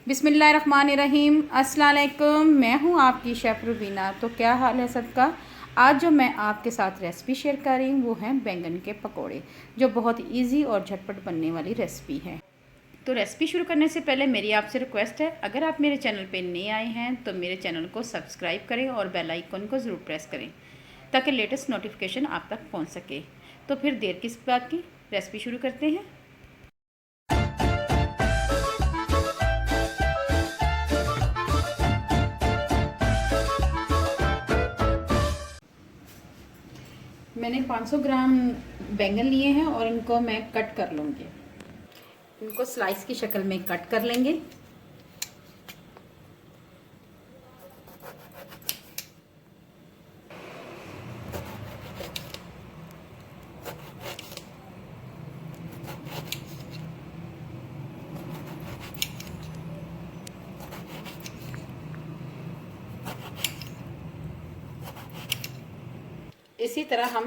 बिस्मिल्लाहिर्रहमानिर्रहीम। अस्सलाम वालेकुम। मैं हूँ आपकी शेफ़ रुबीना। तो क्या हाल है सबका। आज जो मैं आपके साथ रेसिपी शेयर कर रही हूँ वो है बैंगन के पकोड़े, जो बहुत इजी और झटपट बनने वाली रेसिपी है। तो रेसिपी शुरू करने से पहले मेरी आपसे रिक्वेस्ट है, अगर आप मेरे चैनल पे नए आए हैं तो मेरे चैनल को सब्सक्राइब करें और बेल आइकन को ज़रूर प्रेस करें ताकि लेटेस्ट नोटिफिकेशन आप तक पहुँच सके। तो फिर देर किस बात की, रेसिपी शुरू करते हैं। मैंने 500 ग्राम बैंगन लिए हैं और इनको मैं कट कर लूँगी। इनको स्लाइस की शक्ल में कट कर लेंगे। इसी तरह हम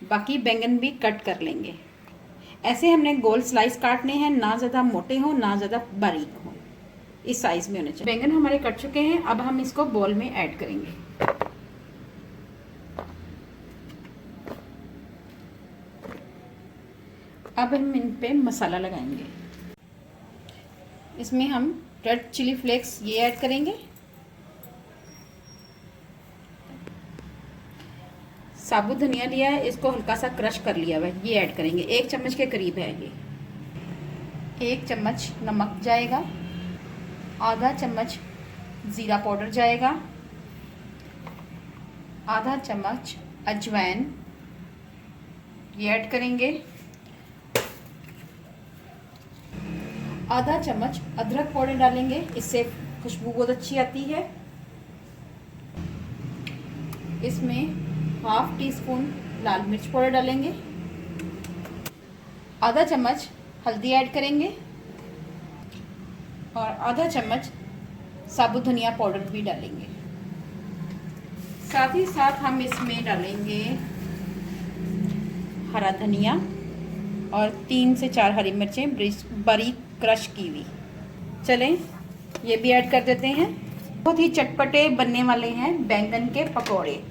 बाकी बैंगन भी कट कर लेंगे। ऐसे हमने गोल स्लाइस काटने हैं, ना ज़्यादा मोटे हो ना ज़्यादा बारीक हो, इस साइज में होने चाहिए। बैंगन हमारे कट चुके हैं, अब हम इसको बोल में ऐड करेंगे। अब हम इन पे मसाला लगाएंगे। इसमें हम रेड चिली फ्लेक्स ये ऐड करेंगे, साबुत धनिया लिया है, इसको हल्का सा क्रश कर लिया हुआ है, ये ऐड करेंगे। 1 चम्मच के करीब है ये। 1 चम्मच नमक जाएगा, आधा चम्मच ज़ीरा पाउडर जाएगा, आधा चम्मच अजवाइन ये ऐड करेंगे, आधा चम्मच अदरक पाउडर डालेंगे, इससे खुशबू बहुत अच्छी आती है। इसमें हाफ टी स्पून लाल मिर्च पाउडर डालेंगे, आधा चम्मच हल्दी ऐड करेंगे और आधा चम्मच साबुत धनिया पाउडर भी डालेंगे। साथ ही साथ हम इसमें डालेंगे हरा धनिया और 3 से 4 हरी मिर्चें बारीक क्रश की हुई। चलें ये भी ऐड कर देते हैं। बहुत ही चटपटे बनने वाले हैं बैंगन के पकौड़े।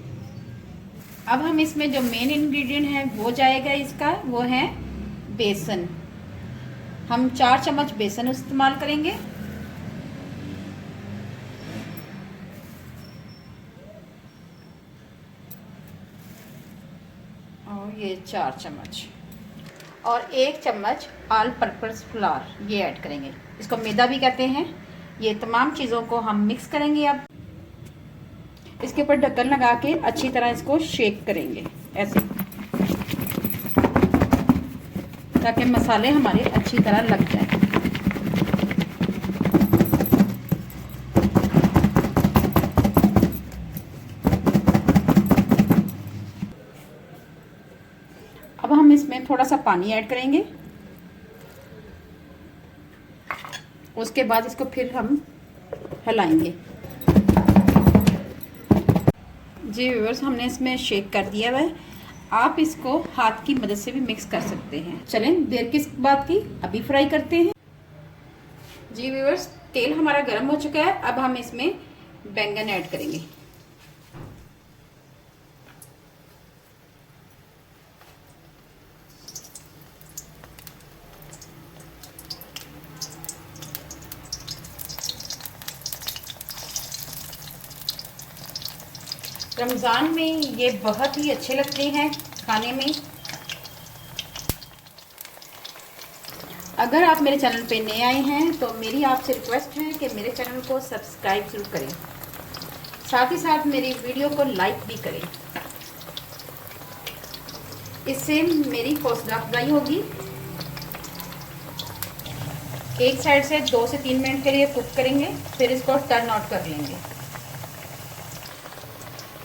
अब हम इसमें जो मेन इंग्रेडिएंट है वो जाएगा इसका, वो है बेसन। हम 4 चम्मच बेसन इस्तेमाल करेंगे। और ये 4 चम्मच और 1 चम्मच ऑल पर्पस फ्लावर ये ऐड करेंगे। इसको मैदा भी कहते हैं। ये तमाम चीज़ों को हम मिक्स करेंगे। अब इसके ऊपर ढक्कन लगा के अच्छी तरह इसको शेक करेंगे ऐसे, ताकि मसाले हमारे अच्छी तरह लग जाएं। अब हम इसमें थोड़ा सा पानी ऐड करेंगे। उसके बाद इसको फिर हम हिलाएंगे। जी व्यूअर्स, हमने इसमें शेक कर दिया हुआ है। आप इसको हाथ की मदद से भी मिक्स कर सकते हैं। चलें देर किस बात की, अभी फ्राई करते हैं। जी व्यूअर्स, तेल हमारा गर्म हो चुका है। अब हम इसमें बैंगन ऐड करेंगे। रमज़ान में ये बहुत ही अच्छे लगते हैं खाने में। अगर आप मेरे चैनल पे नए आए हैं तो मेरी आपसे रिक्वेस्ट है कि मेरे चैनल को सब्सक्राइब जरूर करें, साथ ही साथ मेरी वीडियो को लाइक भी करें। इससे मेरी हौसला अफजाई होगी। एक साइड से 2 से 3 मिनट के लिए कुक करेंगे, फिर इसको टर्न आउट कर लेंगे।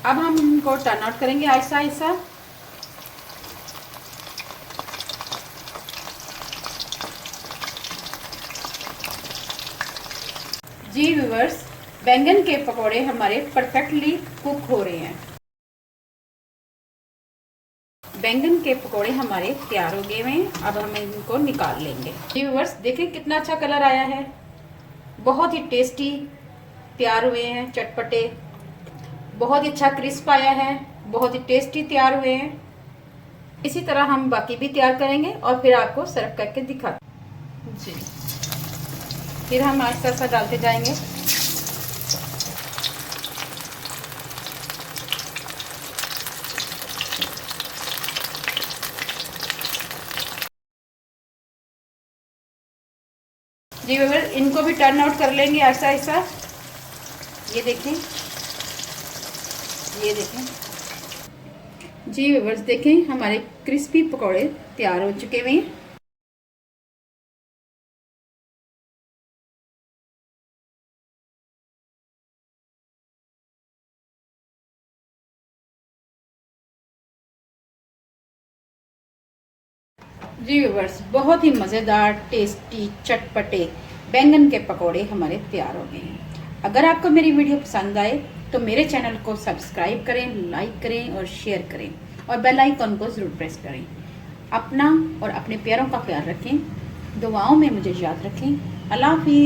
अब हम इनको टर्न आउट करेंगे आहिस्ता आहिस्ता। जी व्यूअर्स, बैंगन के पकोड़े हमारे परफेक्टली कुक हो रहे हैं। बैंगन के पकोड़े हमारे तैयार हो गए हैं। अब हम इनको निकाल लेंगे। जी व्यूअर्स, देखें कितना अच्छा कलर आया है। बहुत ही टेस्टी तैयार हुए हैं, चटपटे, बहुत ही अच्छा क्रिस्प आया है, बहुत ही टेस्टी तैयार हुए हैं। इसी तरह हम बाकी भी तैयार करेंगे और फिर आपको सर्व करके दिखा जी। फिर हम आहिस्ता आहिस्ता डालते जाएंगे। जी व्यूअर्स, इनको भी टर्न आउट कर लेंगे आहिस्ता आहिस्ता। ये देखें, ये देखें जी व्यूअर्स, देखें हमारे क्रिस्पी पकौड़े तैयार हो चुके हुए हैं। जी व्यूअर्स, बहुत ही मज़ेदार, टेस्टी, चटपटे बैंगन के पकौड़े हमारे तैयार हो गए हैं। अगर आपको मेरी वीडियो पसंद आए तो मेरे चैनल को सब्सक्राइब करें, लाइक करें और शेयर करें और बेल आइकन को ज़रूर प्रेस करें। अपना और अपने प्यारों का ख्याल रखें, दुआओं में मुझे याद रखें। अल्लाह हाफिज़।